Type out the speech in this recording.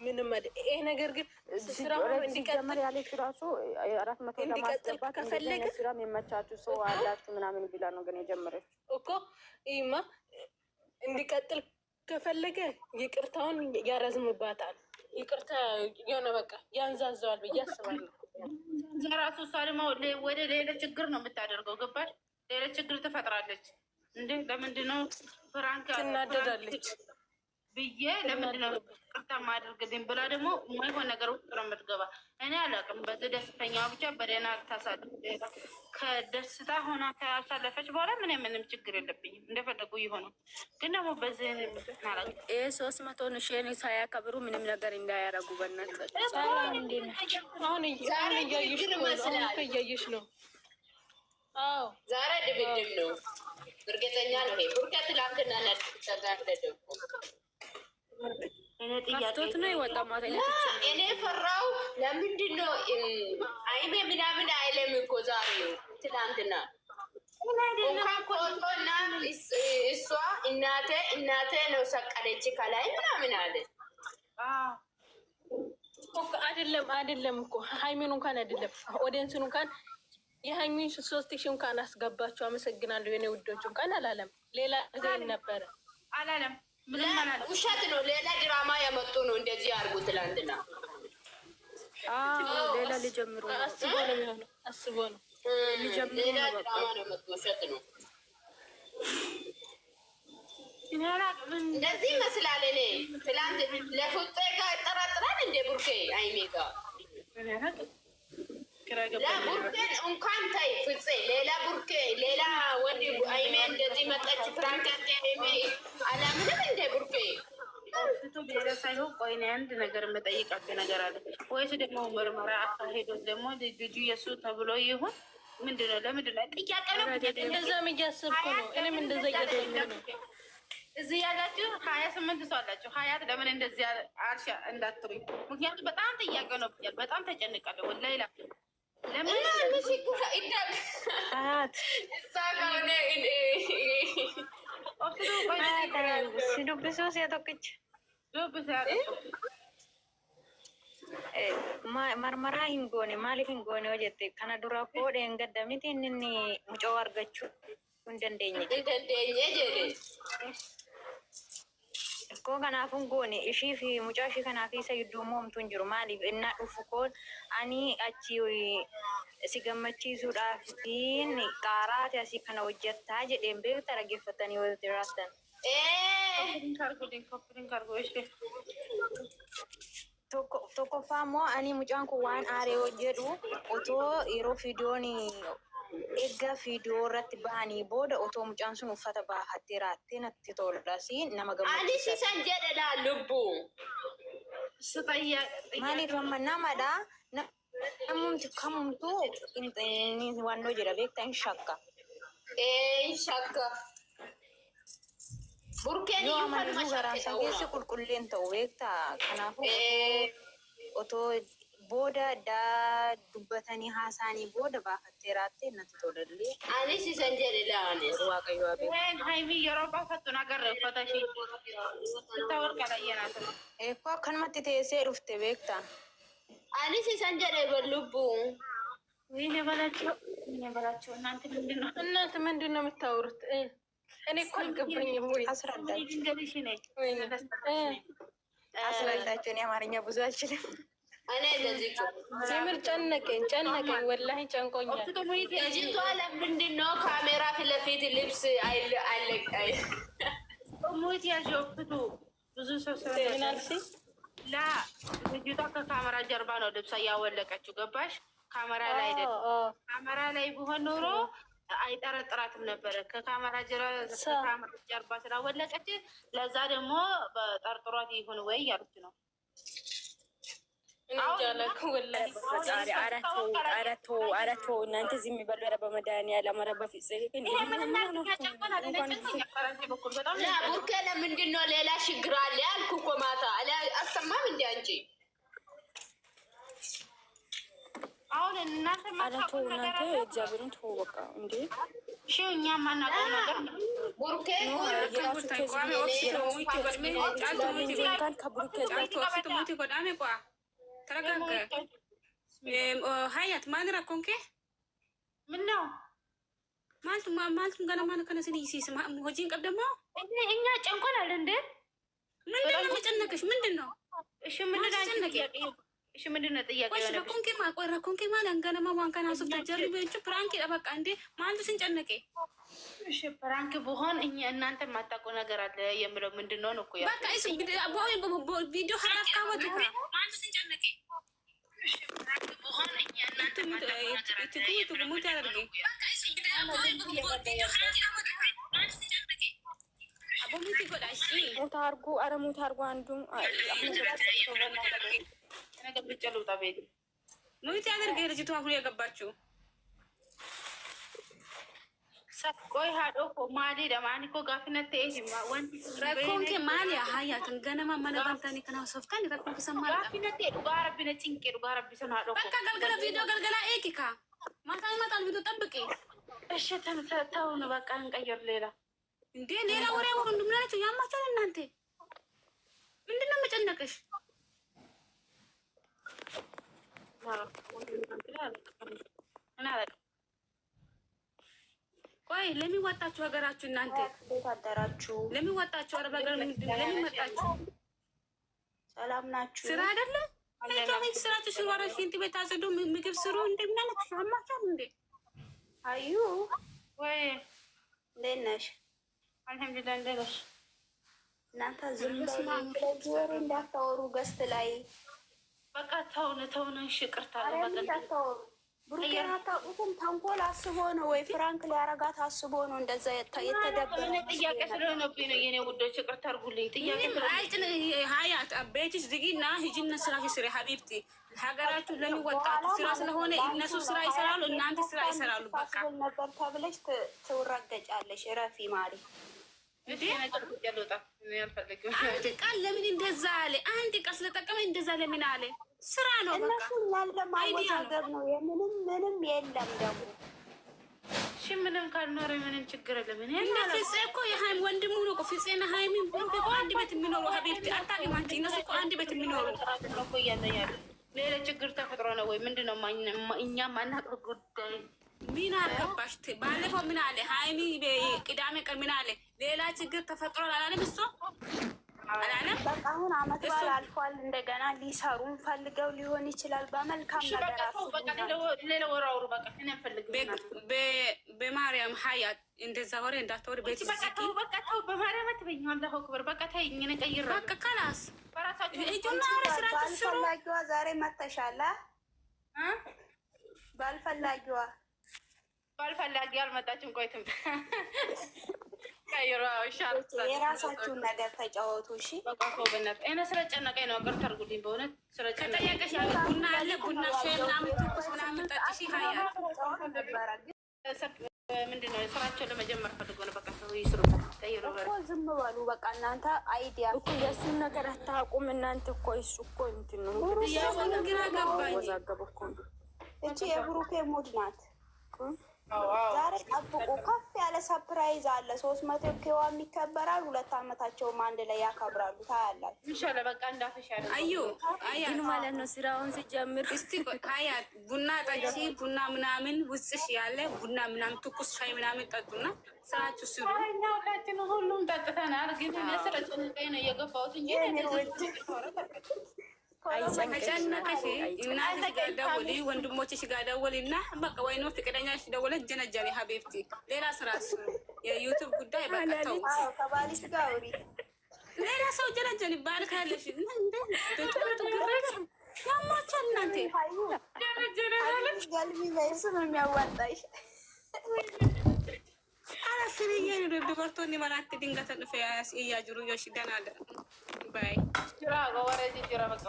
ምንም ይሄ ነገር ግን ስራው እንዲቀጥል ያለች ራሱ 400 ለማስገባት ከፈለገ ስራም የመቻችሁ ሰው አላችሁ ምናምን ቢላ ነው ግን የጀመረች እኮ ይማ እንዲቀጥል ከፈለገ ይቅርታውን ያረዝምባታል። ይቅርታ የሆነ በቃ ያንዛዘዋል ብዬ አስባለሁ። ራሱ እሷ ደግሞ ወደ ሌላ ችግር ነው የምታደርገው። ገባሽ? ሌላ ችግር ትፈጥራለች እንዴ? ለምንድነው ፍራንክ ትናደዳለች ብዬ ለምንድነው ቅርታ ማድረግልኝ ብላ ደግሞ የማይሆን ነገር ውስጥ ነው የምትገባ። እኔ አላውቅም። በዚህ ደስተኛ ብቻ በደህና ታሳልፍ። ከደስታ ሆና ካሳለፈች በኋላ ምንም ችግር የለብኝም። እንደፈለጉ ይሆኑ። ግን ደግሞ በዚህ አላውቅም። 300 ሺህ ሳያከብሩ ምንም ነገር እንዳያረጉ በእናትህ። አሁን እያየሽ ነው። አዎ ዛሬ ድብድብ ነው። እርግጠኛ ነው ቡርካ ትላንትና ነጥተጋደደው ጥያቄ ነው ይወጣ ማለት ነው። እኔ ፈራው ለምንድን ነው አይሜ ምናምን አይለም እኮ ዛሬ ትላንትና እሷ እናቴ ነው ሰቀለች ከላይ ምናምን አለ። አይደለም እኮ ሃይሚን እንኳን አይደለም ኦዲየንስን እንኳን የሃይሚን 3000 እንኳን አስገባችሁ አመሰግናለሁ የኔ ውዶች እንኳን አላለም። ሌላ ጊዜ ነበረ አላለም። ውሸት ነው። ሌላ ድራማ ያመጡ ነው እንደዚህ አርጉ ትላንትና። ሌላ ሊጀምሩ አስቦ ነው ሌላ ድራማ ነው ያመጡ። ውሸት ነው እንደዚህ ይመስላል። እኔ ትላንት ለፉጤ ጋር ይጠራጥራል እንደ ቡርኬ አይሜ ጋር ቡርኬን እንኳን ታይ ፍፄ ሌላ ቡርኬ ሌላ ወዲ አይሜ እንደዚህ መጣች ፍራንክ አይሜ አላምንም እንደ ቡርኬ ፍቱ ብቻ ሳይሆን ቆይ እኔ አንድ ነገር የምጠይቃቸው ነገር አለ። ወይስ ደግሞ ምርመራ አካሄዶት ደግሞ ልጁ የሱ ተብሎ ይሁን ምንድነው? ለምንድነው ጥያቄ ነው። እንደዛም እያሰብኩ ነው። እኔም እንደዛ እያደረኩ ነው። እዚህ ያላችሁ 28 ሰው አላችሁ። ሀያት ለምን እንደዚህ አርሻ እንዳትሩኝ። ምክንያቱም በጣም ጥያቄ ነው ብያለሁ። በጣም ተጨንቃለሁ ወላሂ ለምን marmaraa hin goone maaliif hin goone yoo jette kana dura koodhe hin gaddamiti inni mucoo argachuu hin dandeenye jedhe koo kanaaf hin goone ishii fi mucaa ishii kanaaf isa gidduu moomtu hin jiru maaliif innaa dhufu koon ani achi si gammachiisuudhaafiin qaaraati asii kana hojjettaa jedheen beekta dhaggeeffatanii yoo jiraattan. Tokkoffaa immoo ani mucaan kun waan aaree hojjedhu otoo yeroo fiidiyoon eeggaa fiidiyoo irratti bahanii booda otoo mucaan sun uffata baafattee raattee natti toludhaas nama gammachiisa. Ani sisan jedhedha lubbu. Maaliif amma namadha namumti kamumtu wannoo jira beektaa hin shakka. Hin shakka. Burkeen yoo amanuu garaasa keessa qulqulleen ta'u beektaa kanaafuu otoo booda daa dubbatanii haasaanii booda baafattee raattee natti tolallee. Ani sisan jedhedha anis. Waaqayyo abeeku. Haimi yeroo baafattu nagarra uffata ishee itti warqa layyanaatu. Eekoo akkanumatti teessee dhufte beektaa. Ani sisan jedhe lubbu. እኔ በላቸው እናንተ ምንድን ነው የምታወሩት? እኔ እኮ አልገባኝም። ወይ አስረዳቸው። እኔ አማርኛ ብዙ አልችልም። እኔ እንደዚህ የምር ጨነቀኝ ወላሂ ጨንቆኛል። ልጅቷ ለምንድን ነው ካሜራ ፊት ለፊት ልብስ ሙት ያሸፍቱ ብዙ ሰው ምናልሲ ላ ልጅቷ ከካሜራ ጀርባ ነው ልብሳ እያወለቀችው ገባሽ? ካሜራ ላይ ካሜራ ላይ ቢሆን ኖሮ አይጠረጥራትም ነበረ። ከካሜራ ጀርባ ስላወለቀች ለዛ ደግሞ በጠርጥሯት ይሁን ወይ ያሉት ነው። አረቶ እናንተ እዚህ የሚበሉ ኧረ በመድኃኒዓለም ኧረ በፊት ቡርኬ ለምንድን ነው ሌላ ችግር አለ ያልኩ እኮ ማታ አልሰማም እንደ አንቺ አሁን እናንተ አራቱ እናንተ እግዚአብሔርን ተው በቃ እንዴ። እሺ እኛ ማናውቀው ነገር ቡርኬ ሀያት ማድራ ኮንኬ ምነው ማልቱም ገና ማን ከነስን ይሲስማ ሆጂን ቀደማ እኛ ጨንቆናል እንዴ? ምንድን ነው የጨነቀሽ? ምንድን ነው? እሺ ምንድን ነው ጥያቄ? ኮንኬ ማለን ገነማ ዋንከና ሱፍ ተጀርበ እንጂ ፕራንክ በቃ እንዴ ማልቱ ስንጨነቀ እሺ ፕራንክ በሆን እኛ እናንተ ማታውቁ ነገር አለ የምለው ምንድን ነው ነው እኮ ያ በቃ እሱ ቪዲዮ ሐራፍ ካወጣ ማልቱ ስንጨነቀ እሺ ፕራንክ በሆን እኛ እናንተ ማታውቁ ነገር አለ ሙት ያደርገ በቃ እሱ ቪዲዮ ሐራፍ ካወጣ ማልቱ ስንጨነቀ አቦሚቲ ጎዳሽ ሞት አርጉ አረ ሞት አርጉ አንዱም ነገር ብቻለው ታቤት ሙት ያደርገ ልጅቷ አሁን ያገባችው ቆይ ሀዶ እኮ ማሊ ደማኒ እኮ ጋፍነት ተይማ ወንት ረኮንኬ ማሊ ሀያትን ገነማ መነባንታኒ ከናው ሶፍታን ረኮንኬ ሰማራ ጋፍነት ዱጋ ረቢነ ጭንቄ ዱጋ ረቢ ሰና ሀዶ በቃ ገልገላ ቪዲዮ ገልገላ ኤኪካ ማታ ይመጣል ቪዲዮ ጠብቂ እሺ ተምተታው ነው በቃ እንቀየር ሌላ እንዴ ሌላ ወሬ ወሩ እንደምናችሁ ያማቻል እናንተ ምንድነው መጨነቅሽ ቆይ ለሚወጣችሁ ሀገራችሁ እናንተ አደራችሁ ለሚወጣችሁ አረብ ሀገር ምንድነው ለሚወጣችሁ ሰላም ናችሁ ስራ አይደለ አይታችሁ ስራችሁ ሲወራ ሽንት ቤት አዘዱ ምግብ ስሩ እንደምናለች ያማቻል እንዴ አዩ ወይ እንዴት ነሽ አልሐምዱሊላህ እንዴት ነሽ እናንተ ዝም ብላችሁ እንዳታወሩ ገስት ላይ በቃ ተውነ እሺ ቅርታ በቃ ብሩኬን አታውቁትም። ተንኮል አስቦ ነው ወይ ፍራንክ ሊያረጋት አስቦ ነው እንደዛ የተደበረ ጥያቄ ስለሆነብኝ ነው የኔ ውዶች፣ ቅርታ አድርጉልኝ። ጥያቄ አይጥን ሀያት ቤትሽ ዝጊና ሂጂና ስራሽ ስሪ ሀቢብቲ። ሀገራችሁ ለሚወጣቱ ስራ ስለሆነ እነሱ ስራ ይሰራሉ፣ እናንተ ስራ ይሰራሉ። በቃ ነበር ተብለሽ ትውረገጫለሽ። ረፊ ማሪ አንድ ቃል ለምን እንደዛ አለ? አንድ ቃል ስለጠቀመ እንደዛ ለምን አለ? ስራ ነው በቃ እነሱ ለማወዛገብ ነው። ምንም የለም ደግሞ እሺ፣ ምንም ካልኖረ ምንም ችግር የለም። እኔ ፍፄ እኮ የሃይም ወንድሙ ነው እኮ ፍፄና ሃይሚ እኮ አንድ ቤት የሚኖሩ ሀቢብቲ አታውቂም አንቺ። እነሱ እኮ አንድ ቤት የሚኖሩ እኮ እያለ ሌላ ችግር ተፈጥሮ ነው ወይ ምንድን ነው? እኛ ማናውቀው ጉዳይ ምን አገባሽ? ባለፈው ምን አለ ሃይሚ ቅዳሜ ቀን ምን አለ? ሌላ ችግር ተፈጥሮ አላለም እሱ አላለም። በቃ አሁን አመት በዓል አልፏል። እንደገና ሊሰሩን ፈልገው ሊሆን ይችላል። በመልካም ነገር ሌላ ወር አውሩ በቃ እኔ አልፈልግም። በማርያም ሀያት እንደዛ ወሬ እንዳትወሪ ቤት በቃ ተው በማርያም አትበይኝ። አላሁ አክበር በቃ ተይኝ። እኔ ቀይራ በቃ ካላስ በራሳችሁ እጁና ወሬ ስራ ተስሩ ባልፈላጊዋ ዛሬ መተሻላ ባልፈላጊዋ ባልፈላጊ አልመጣችም። ቆይትም ቀይራ ይሻል። የራሳችሁን ነገር ተጫወቱ። እሺ በቃ በእናት እኔ ስለጨነቀኝ ነው። ቅርታ አድርጉልኝ በእውነት ስለጨነቀኝ። ከጠየቀሽ ቡና አለ ቡና ሻይ ምናምን ትኩስ ምናምን ጠጥሺ ሀያት ምንድን ነው ስራቸውን ለመጀመር ፈልጎ ነው። በቃ ሰው ይስሩበት። ቀይሮ እኮ ዝም በሉ በቃ እናንተ አይዲያ እኮ የእሱን ነገር አታውቁም እናንተ እኮ እሱ እኮ እንትን ነው ግራ ገባኝ። እቺ የብሩኬ ሙድ ናት። ዛሬ ጠብቁ፣ ከፍ ያለ ሰፕራይዝ አለ። 300 ኬዋ የሚከበራል። 2 አመታቸውም አንድ ላይ ያከብራሉ። ታያላችሁ። ኢንሻአላ በቃ እንዳፈሻለ አዩ አያ ማለት ነው ስራውን ሲጀምር። እስቲ አያ ቡና ጠጪ፣ ቡና ምናምን ውስጥሽ ያለ ቡና ምናምን ትኩስ ሻይ ምናምን ጠጡና ስራችሁ ስሩ። ሁላችን ሁሉም ጠጥተናል፣ ግን እኔ ስለጨነቀኝ ነው የገባሁት እንጂ ከጨነቀሽ እናትሽ ጋር ደውሊ፣ ወንድሞችሽ ጋር ደውሊ እና በቃ ወይ ነው ፍቅረኛሽ ደውለሽ ጀነጀሪ ሀቢብቲ። ሌላ ስራ የዩቱብ ጉዳይ በቃ ተው። ከባልሽ ጋር አውሪ። ሌላ ሰው ጀነጀሪ ባል ካለሽ ያማቻል እናንተ ገልቢ በይሱ ነው የሚያዋጣሽ። አላስርዬ ዱበርቶኒ መናት ድንገት እያጅሩ ዮሽ ደናደ ባይ ጅራ ወረጅ ጅራ በቃ